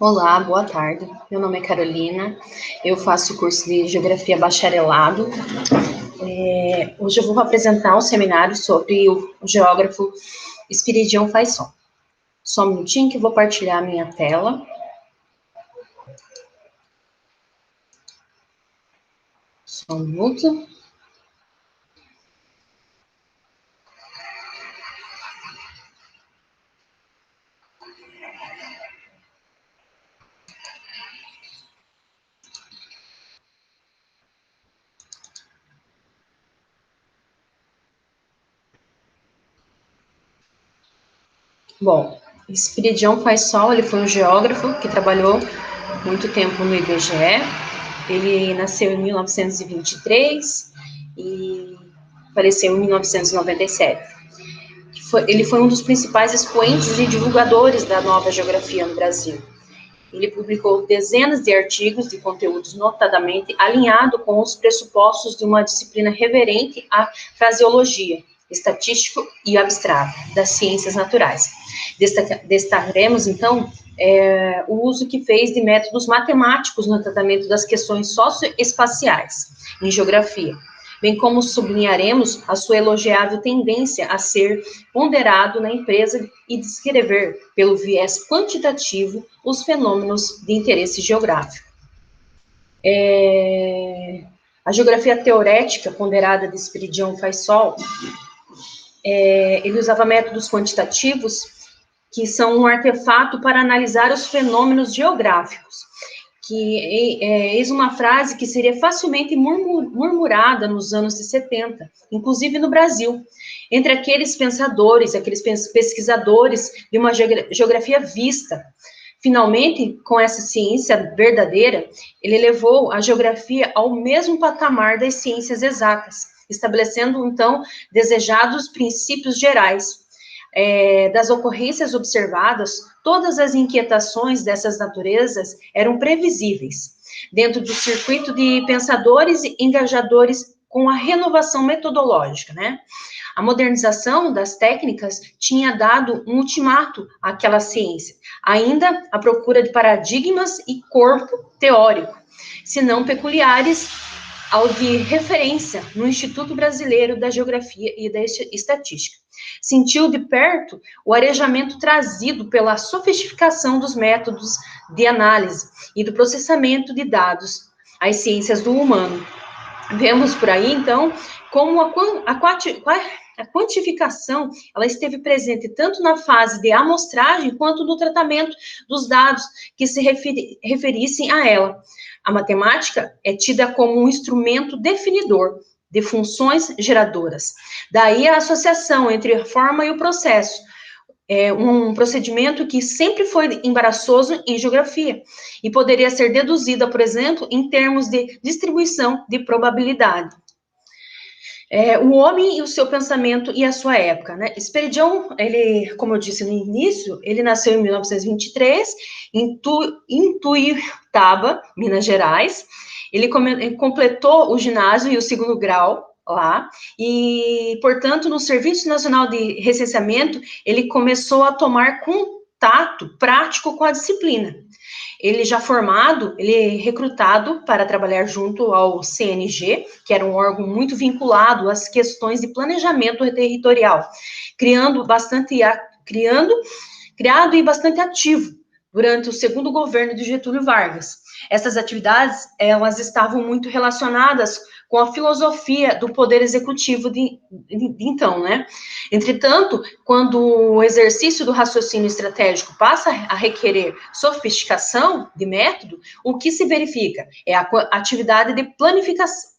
Olá, boa tarde. Meu nome é Carolina, eu faço o curso de Geografia Bacharelado. Hoje eu vou apresentar um seminário sobre o geógrafo Espiridião Faisson. Só um minutinho que eu vou partilhar a minha tela. Só um minuto. Bom, Espiridião Faisson, ele foi um geógrafo que trabalhou muito tempo no IBGE. Ele nasceu em 1923 e faleceu em 1997. Ele foi um dos principais expoentes e divulgadores da nova geografia no Brasil. Ele publicou dezenas de artigos de conteúdos notadamente alinhado com os pressupostos de uma disciplina reverente à fraseologia, estatístico e abstrato das ciências naturais. Destacaremos, então, o uso que fez de métodos matemáticos no tratamento das questões socioespaciais em geografia, bem como sublinharemos a sua elogiável tendência a ser ponderado na empresa e descrever, pelo viés quantitativo, os fenômenos de interesse geográfico. A geografia teorética ponderada de Espiridião Faisson, ele usava métodos quantitativos, que são um artefato para analisar os fenômenos geográficos, que eis uma frase que seria facilmente murmurada nos anos de 70, inclusive no Brasil, entre aqueles pensadores, aqueles pesquisadores de uma geografia vista. Finalmente, com essa ciência verdadeira, ele levou a geografia ao mesmo patamar das ciências exatas, estabelecendo, então, desejados princípios gerais. Das ocorrências observadas, todas as inquietações dessas naturezas eram previsíveis, dentro do circuito de pensadores e engajadores com a renovação metodológica, né? A modernização das técnicas tinha dado um ultimato àquela ciência, ainda à procura de paradigmas e corpo teórico, se não peculiares ao de referência no Instituto Brasileiro da Geografia e da Estatística. Sentiu de perto o arejamento trazido pela sofisticação dos métodos de análise e do processamento de dados, as ciências do humano. Vemos por aí, então, como a quantificação ela esteve presente tanto na fase de amostragem quanto no tratamento dos dados que se referissem a ela. A matemática é tida como um instrumento definidor de funções geradoras. Daí a associação entre a forma e o processo. É um procedimento que sempre foi embaraçoso em geografia e poderia ser deduzida, por exemplo, em termos de distribuição de probabilidade. O homem e o seu pensamento e a sua época, né? Esperidião, ele, como eu disse no início, ele nasceu em 1923, em Ituiutaba, Minas Gerais. Ele completou o ginásio e o segundo grau lá, e, portanto, no Serviço Nacional de Recenseamento, ele começou a tomar contato prático com a disciplina. Ele já formado, ele é recrutado para trabalhar junto ao CNG, que era um órgão muito vinculado às questões de planejamento territorial, criado e bastante ativo durante o segundo governo de Getúlio Vargas. Essas atividades, elas estavam muito relacionadas com a filosofia do poder executivo de então, né? Entretanto, quando o exercício do raciocínio estratégico passa a requerer sofisticação de método, o que se verifica é a atividade de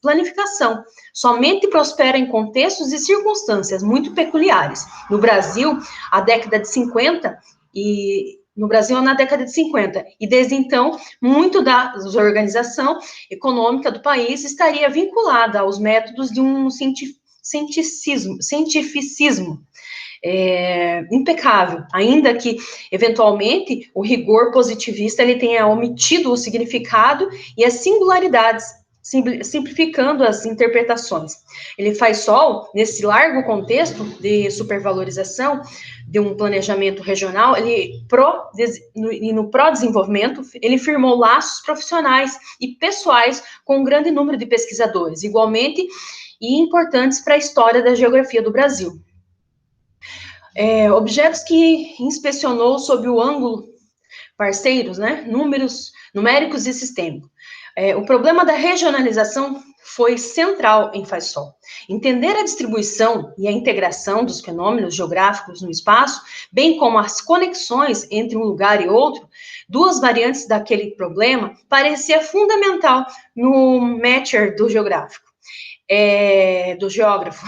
planificação. Somente prospera em contextos e circunstâncias muito peculiares. No Brasil, a década de 50 no Brasil na década de 50, e desde então, muito da organização econômica do país estaria vinculada aos métodos de um cientificismo impecável, ainda que, eventualmente, o rigor positivista ele tenha omitido o significado e as singularidades simplificando as interpretações. Ele faz sol, nesse largo contexto de supervalorização de um planejamento regional, no pró-desenvolvimento, ele firmou laços profissionais e pessoais com um grande número de pesquisadores, igualmente e importantes para a história da geografia do Brasil. Objetos que inspecionou sob o ângulo parceiros, né, numéricos e sistêmicos. O problema da regionalização foi central em Faz-Sol. Entender a distribuição e a integração dos fenômenos geográficos no espaço, bem como as conexões entre um lugar e outro, duas variantes daquele problema, parecia fundamental no matcher do geográfico. Do geógrafo,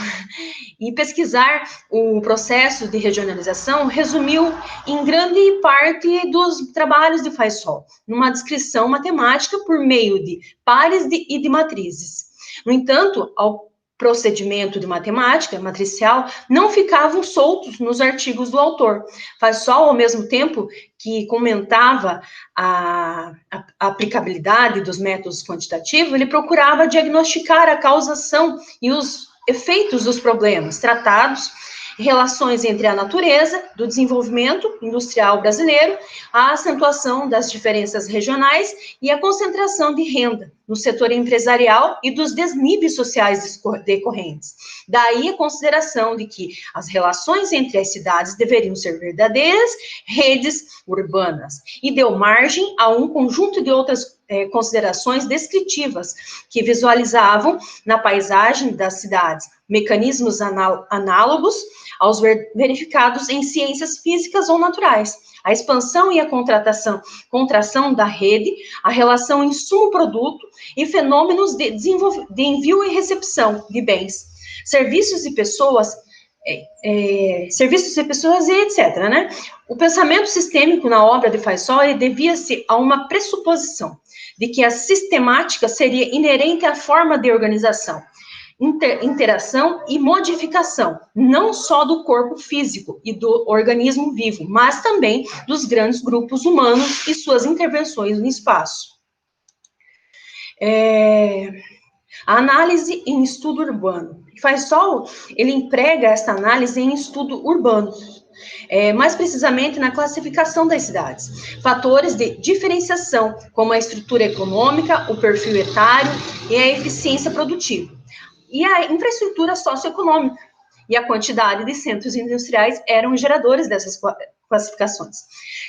e pesquisar o processo de regionalização resumiu em grande parte dos trabalhos de Faz-Sol, numa descrição matemática por meio de pares e de matrizes. No entanto, ao procedimento de matemática matricial não ficavam soltos nos artigos do autor. Faz-Sol, ao mesmo tempo que comentava a aplicabilidade dos métodos quantitativos, ele procurava diagnosticar a causação e os efeitos dos problemas tratados, relações entre a natureza do desenvolvimento industrial brasileiro, a acentuação das diferenças regionais e a concentração de renda no setor empresarial e dos desníveis sociais decorrentes. Daí a consideração de que as relações entre as cidades deveriam ser verdadeiras redes urbanas, e deu margem a um conjunto de outras considerações descritivas que visualizavam na paisagem das cidades mecanismos análogos aos verificados em ciências físicas ou naturais. A expansão e a contração da rede, a relação insumo-produto e fenômenos de envio e recepção de bens, serviços e pessoas, e etc., né? O pensamento sistêmico na obra de Faz-Sol devia-se a uma pressuposição de que a sistemática seria inerente à forma de organização, interação e modificação, não só do corpo físico e do organismo vivo, mas também dos grandes grupos humanos e suas intervenções no espaço. A análise em estudo urbano. Faz-Sol, ele emprega esta análise em estudo urbano, mais precisamente na classificação das cidades. Fatores de diferenciação, como a estrutura econômica, o perfil etário e a eficiência produtiva. E a infraestrutura socioeconômica e a quantidade de centros industriais eram geradores dessas classificações.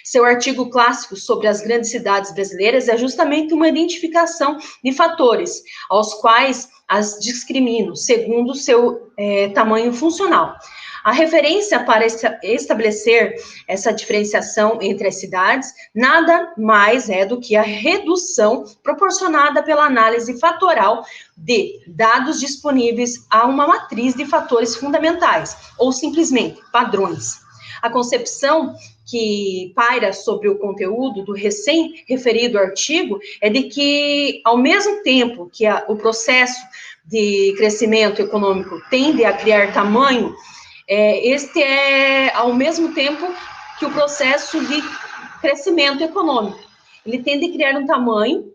Seu artigo clássico sobre as grandes cidades brasileiras é justamente uma identificação de fatores aos quais as discrimino, segundo seu tamanho funcional. A referência para estabelecer essa diferenciação entre as cidades nada mais é do que a redução proporcionada pela análise fatoral de dados disponíveis a uma matriz de fatores fundamentais, ou simplesmente padrões. A concepção que paira sobre o conteúdo do recém-referido artigo é de que, ao mesmo tempo que o processo de crescimento econômico tende a criar tamanho, este é, ao mesmo tempo, que o processo de crescimento econômico. Ele tende a criar um tamanho,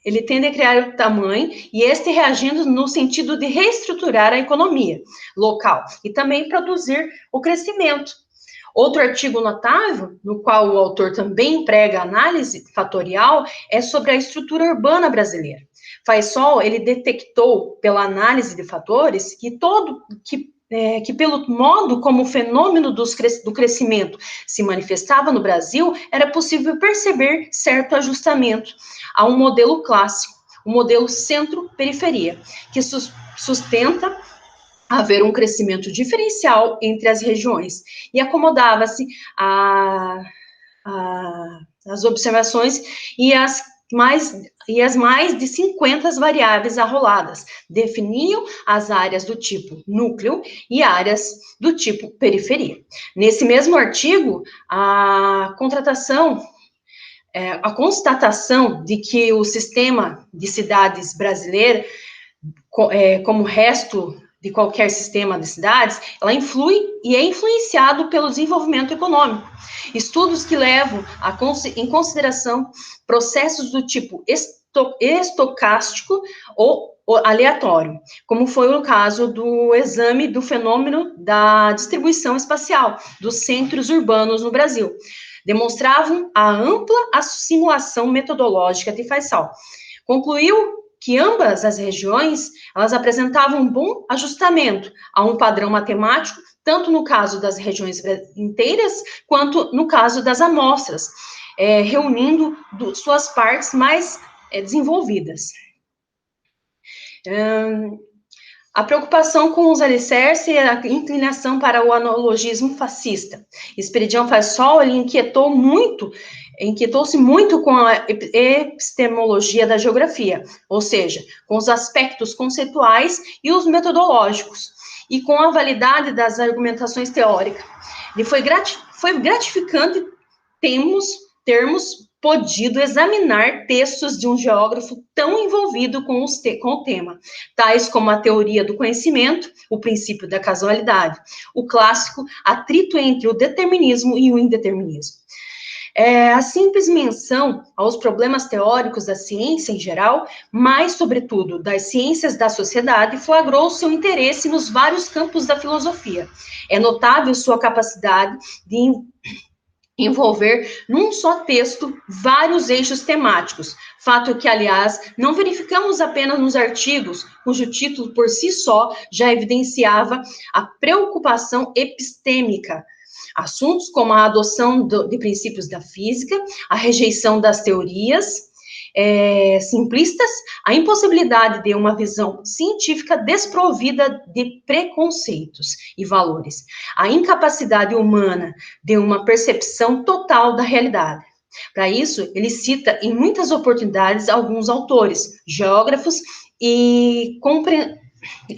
ele tende a criar o tamanho, e este reagindo no sentido de reestruturar a economia local, e também produzir o crescimento. Outro artigo notável, no qual o autor também emprega análise fatorial, é sobre a estrutura urbana brasileira. Faz-Sol, ele detectou, pela análise de fatores, que pelo modo como o fenômeno do crescimento se manifestava no Brasil, era possível perceber certo ajustamento a um modelo clássico, o modelo centro-periferia, que sustenta haver um crescimento diferencial entre as regiões, e acomodava-se às observações e as mais de 50 variáveis arroladas, definiam as áreas do tipo núcleo e áreas do tipo periferia. Nesse mesmo artigo, a constatação de que o sistema de cidades brasileiro, como resto de qualquer sistema de cidades, ela influi e é influenciado pelo desenvolvimento econômico. Estudos que levam em consideração processos do tipo estocástico ou aleatório, como foi o caso do exame do fenômeno da distribuição espacial dos centros urbanos no Brasil. Demonstravam a ampla assimilação metodológica de Faisal. Concluiu que ambas as regiões, elas apresentavam um bom ajustamento a um padrão matemático, tanto no caso das regiões inteiras, quanto no caso das amostras, reunindo suas partes mais desenvolvidas. A preocupação com os alicerces e a inclinação para o analogismo fascista. Esperidião Faisal, ele inquietou-se muito com a epistemologia da geografia, ou seja, com os aspectos conceituais e os metodológicos, e com a validade das argumentações teóricas. E foi gratificante termos podido examinar textos de um geógrafo tão envolvido com o tema, tais como a teoria do conhecimento, o princípio da casualidade, o clássico atrito entre o determinismo e o indeterminismo. A simples menção aos problemas teóricos da ciência em geral, mas, sobretudo, das ciências da sociedade, flagrou seu interesse nos vários campos da filosofia. É notável sua capacidade de envolver num só texto vários eixos temáticos, fato que, aliás, não verificamos apenas nos artigos, cujo título por si só já evidenciava a preocupação epistêmica. Assuntos como a adoção de princípios da física, a rejeição das teorias simplistas, a impossibilidade de uma visão científica desprovida de preconceitos e valores, a incapacidade humana de uma percepção total da realidade. Para isso, ele cita em muitas oportunidades alguns autores, geógrafos e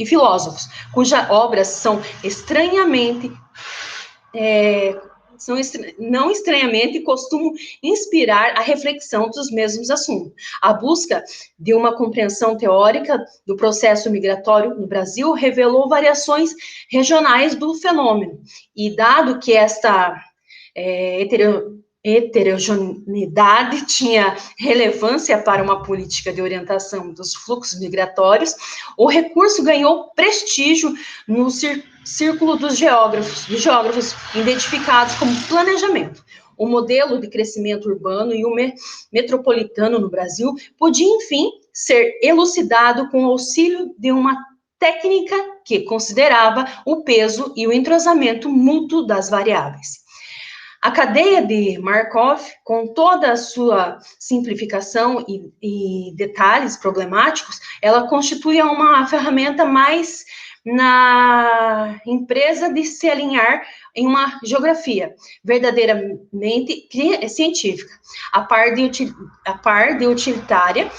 filósofos, cujas obras são não estranhamente, costumam inspirar a reflexão dos mesmos assuntos. A busca de uma compreensão teórica do processo migratório no Brasil revelou variações regionais do fenômeno, e dado que esta heterogeneidade tinha relevância para uma política de orientação dos fluxos migratórios, o recurso ganhou prestígio no círculo dos geógrafos identificados como planejamento. O modelo de crescimento urbano e o metropolitano no Brasil podia, enfim, ser elucidado com o auxílio de uma técnica que considerava o peso e o entrosamento mútuo das variáveis. A cadeia de Markov, com toda a sua simplificação e detalhes problemáticos, ela constitui uma ferramenta mais na empresa de se alinhar em uma geografia verdadeiramente científica, a par de utilitária.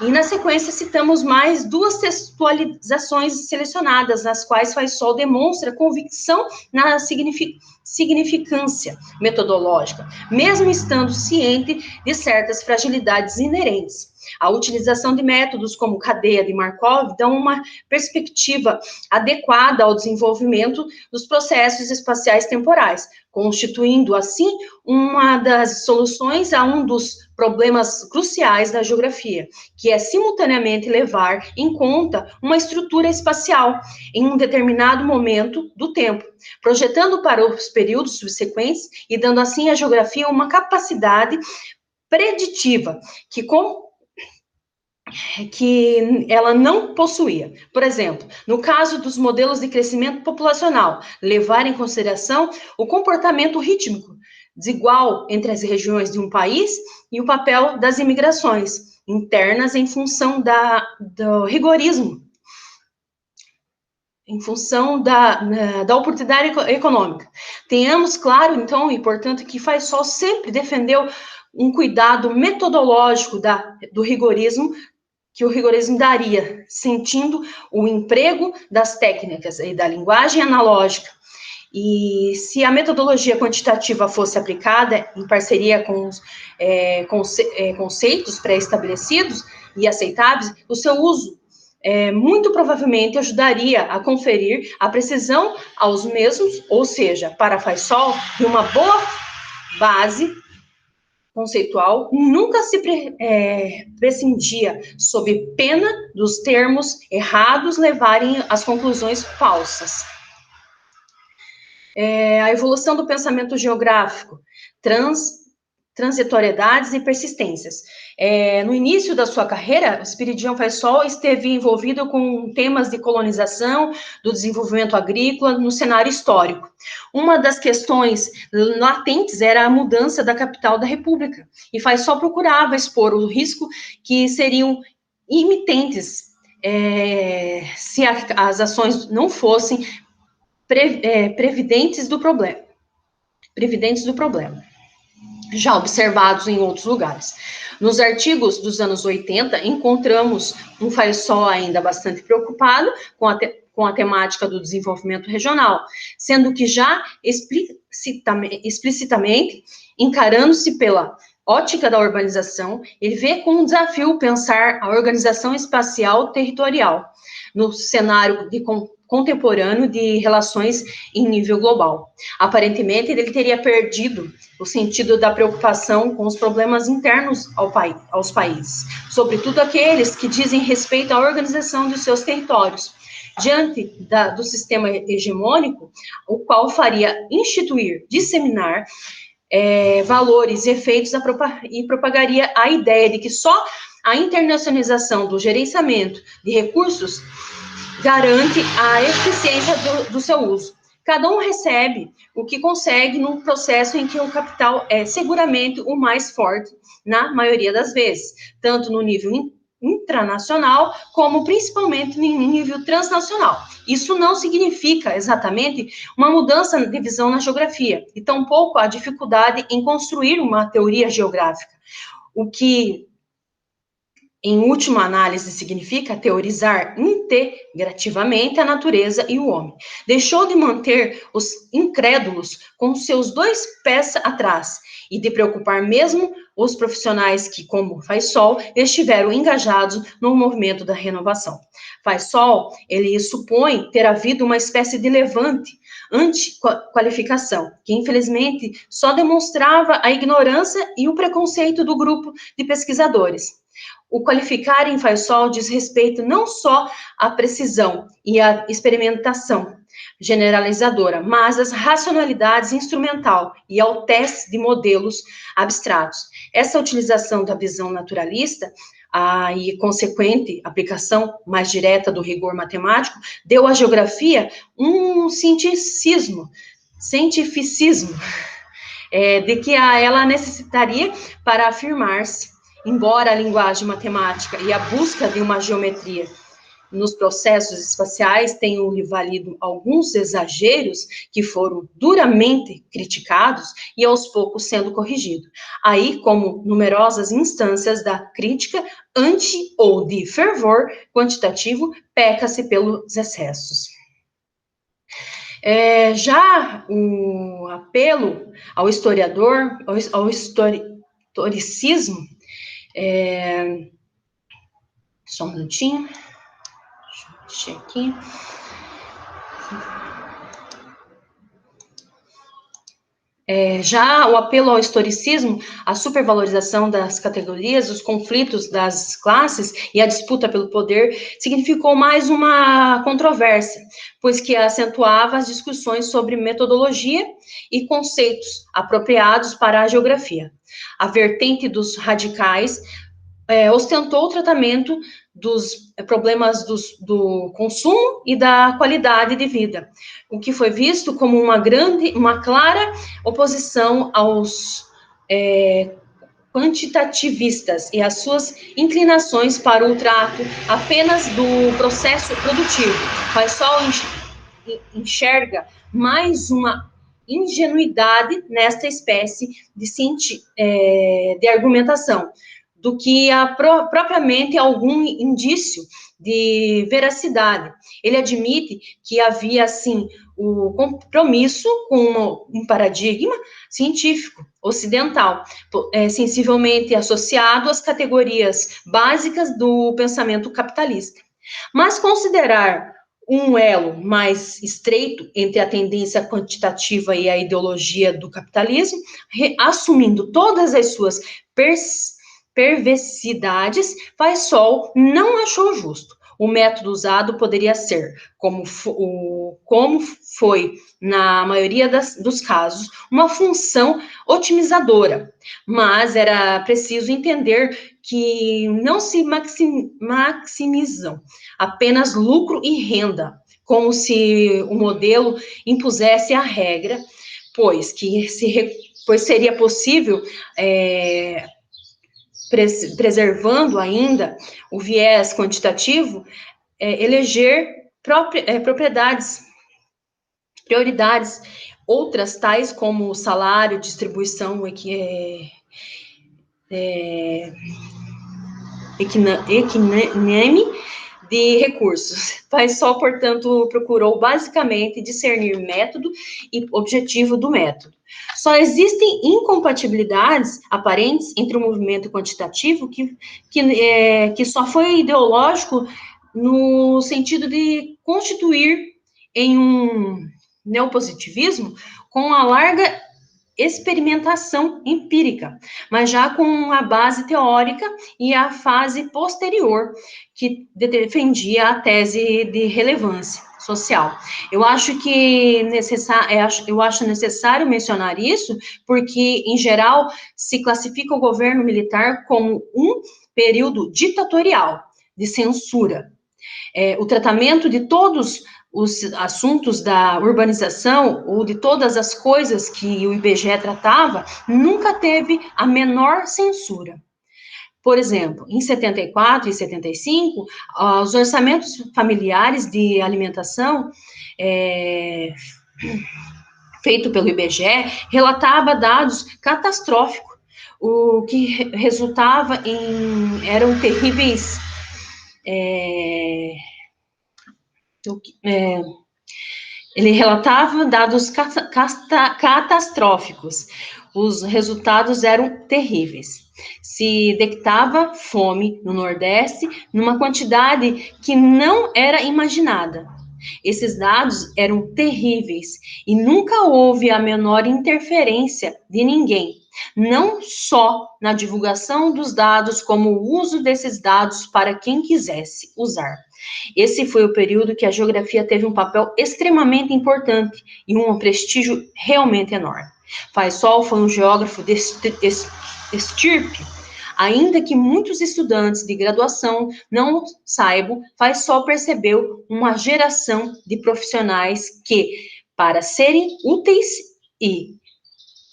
E, na sequência, citamos mais duas textualizações selecionadas, nas quais Faisal demonstra convicção na significância metodológica, mesmo estando ciente de certas fragilidades inerentes. A utilização de métodos como cadeia de Markov dão uma perspectiva adequada ao desenvolvimento dos processos espaciais temporais, constituindo, assim, uma das soluções a um dos problemas cruciais da geografia, que é simultaneamente levar em conta uma estrutura espacial em um determinado momento do tempo, projetando para os períodos subsequentes e dando, assim, à geografia uma capacidade preditiva que ela não possuía. Por exemplo, no caso dos modelos de crescimento populacional, levar em consideração o comportamento rítmico desigual entre as regiões de um país e o papel das imigrações internas em função do rigorismo, em função da oportunidade econômica. Tenhamos claro, então, e portanto, que Faisal sempre defendeu um cuidado metodológico do rigorismo, que o rigorismo daria, sentindo o emprego das técnicas e da linguagem analógica. E se a metodologia quantitativa fosse aplicada em parceria com conceitos pré-estabelecidos e aceitáveis, o seu uso muito provavelmente ajudaria a conferir a precisão aos mesmos, ou seja, para Faisal, de uma boa base conceitual, nunca se prescindia, sob pena dos termos errados levarem às conclusões falsas. A evolução do pensamento geográfico, transitoriedades e persistências. No início da sua carreira, Espiridião Faisal esteve envolvido com temas de colonização, do desenvolvimento agrícola no cenário histórico. Uma das questões latentes era a mudança da capital da República, e Faisal procurava expor o risco que seriam imitentes se as ações não fossem previdentes do problema. Já observados em outros lugares. Nos artigos dos anos 80, encontramos um Faisal ainda bastante preocupado com a temática do desenvolvimento regional, sendo que já explicitamente, encarando-se pela ótica da urbanização, ele vê como um desafio pensar a organização espacial territorial no cenário contemporâneo de relações em nível global. Aparentemente, ele teria perdido o sentido da preocupação com os problemas internos aos países, sobretudo aqueles que dizem respeito à organização de seus territórios, diante do sistema hegemônico, o qual faria instituir, disseminar valores e efeitos e propagaria a ideia de que só a internacionalização do gerenciamento de recursos garante a eficiência do seu uso. Cada um recebe o que consegue num processo em que o capital é seguramente o mais forte, na maioria das vezes, tanto no nível intranacional, como principalmente no nível transnacional. Isso não significa exatamente uma mudança de visão na geografia, e tampouco a dificuldade em construir uma teoria geográfica. O que, em última análise, significa teorizar integrativamente a natureza e o homem. Deixou de manter os incrédulos com seus dois pés atrás e de preocupar mesmo os profissionais que, como Faisal, estiveram engajados no movimento da renovação. Faisal, ele supõe ter havido uma espécie de levante anti-qualificação, que infelizmente só demonstrava a ignorância e o preconceito do grupo de pesquisadores. O qualificar em Faisal diz respeito não só à precisão e à experimentação generalizadora, mas às racionalidades instrumental e ao teste de modelos abstratos. Essa utilização da visão naturalista e consequente aplicação mais direta do rigor matemático deu à geografia um cientificismo, de que ela necessitaria para afirmar-se. Embora a linguagem matemática e a busca de uma geometria nos processos espaciais tenham lhe valido alguns exageros que foram duramente criticados e aos poucos sendo corrigidos, aí como numerosas instâncias da crítica anti ou de fervor quantitativo, peca-se pelos excessos. Já o apelo ao historiador, ao historicismo, só um minutinho, deixa eu mexer aqui. Já o apelo ao historicismo, a supervalorização das categorias, os conflitos das classes e a disputa pelo poder significou mais uma controvérsia, pois que acentuava as discussões sobre metodologia e conceitos apropriados para a geografia. A vertente dos radicais ostentou o tratamento dos problemas do consumo e da qualidade de vida, o que foi visto como uma clara oposição aos quantitativistas e às suas inclinações para o trato apenas do processo produtivo. Faisal enxerga mais uma ingenuidade nesta espécie de argumentação, do que propriamente algum indício de veracidade. Ele admite que havia, assim, o compromisso com um paradigma científico ocidental, sensivelmente associado às categorias básicas do pensamento capitalista. Mas considerar um elo mais estreito entre a tendência quantitativa e a ideologia do capitalismo, assumindo todas as suas perversidades, Faisal não achou justo. O método usado poderia ser, como foi na maioria dos casos, uma função otimizadora, mas era preciso entender que não se maximizam apenas lucro e renda, como se o modelo impusesse a regra, pois seria possível, preservando ainda o viés quantitativo, eleger prioridades, outras tais como salário, distribuição equineme de recursos. Faisal, portanto, procurou basicamente discernir método e objetivo do método. Só existem incompatibilidades aparentes entre o movimento quantitativo que só foi ideológico no sentido de constituir em um neopositivismo com a larga experimentação empírica, mas já com a base teórica e a fase posterior, que defendia a tese de relevância social. Eu acho necessário mencionar isso, porque, em geral, se classifica o governo militar como um período ditatorial, de censura. O tratamento de todos os assuntos da urbanização ou de todas as coisas que o IBGE tratava, nunca teve a menor censura. Por exemplo, em 74 e 75, os orçamentos familiares de alimentação feito pelo IBGE relatava dados catastróficos, o que resultava eram terríveis ele relatava dados catastróficos. Os resultados eram terríveis. Se detectava fome no Nordeste numa quantidade que não era imaginada. Esses dados eram terríveis e nunca houve a menor interferência de ninguém, não só na divulgação dos dados, como o uso desses dados para quem quisesse usar. Esse foi o período que a geografia teve um papel extremamente importante e um prestígio realmente enorme. Faisal foi um geógrafo de estirpe. Ainda que muitos estudantes de graduação não saibam, Faisal percebeu uma geração de profissionais que, para serem úteis e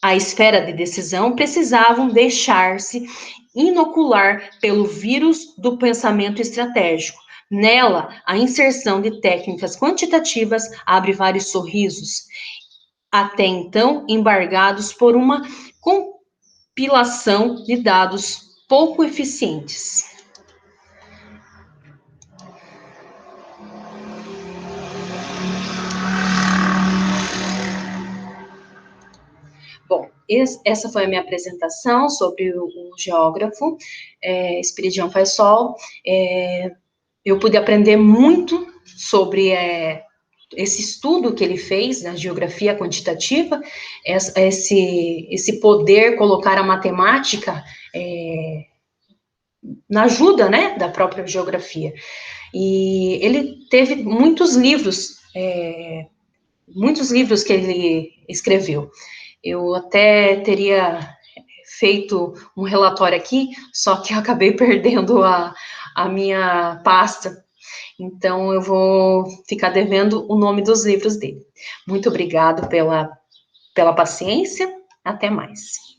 a esfera de decisão, precisavam deixar-se inocular pelo vírus do pensamento estratégico. Nela, a inserção de técnicas quantitativas abre vários sorrisos, até então embargados por uma compilação de dados pouco eficientes. Bom, essa foi a minha apresentação sobre o geógrafo Esperidião Faisal. Eu pude aprender muito sobre esse estudo que ele fez na geografia quantitativa, esse poder colocar a matemática na ajuda, né, da própria geografia. E ele teve muitos livros que ele escreveu. Eu até teria feito um relatório aqui, só que eu acabei perdendo a minha pasta. Então, eu vou ficar devendo o nome dos livros dele. Muito obrigado pela paciência. Até mais.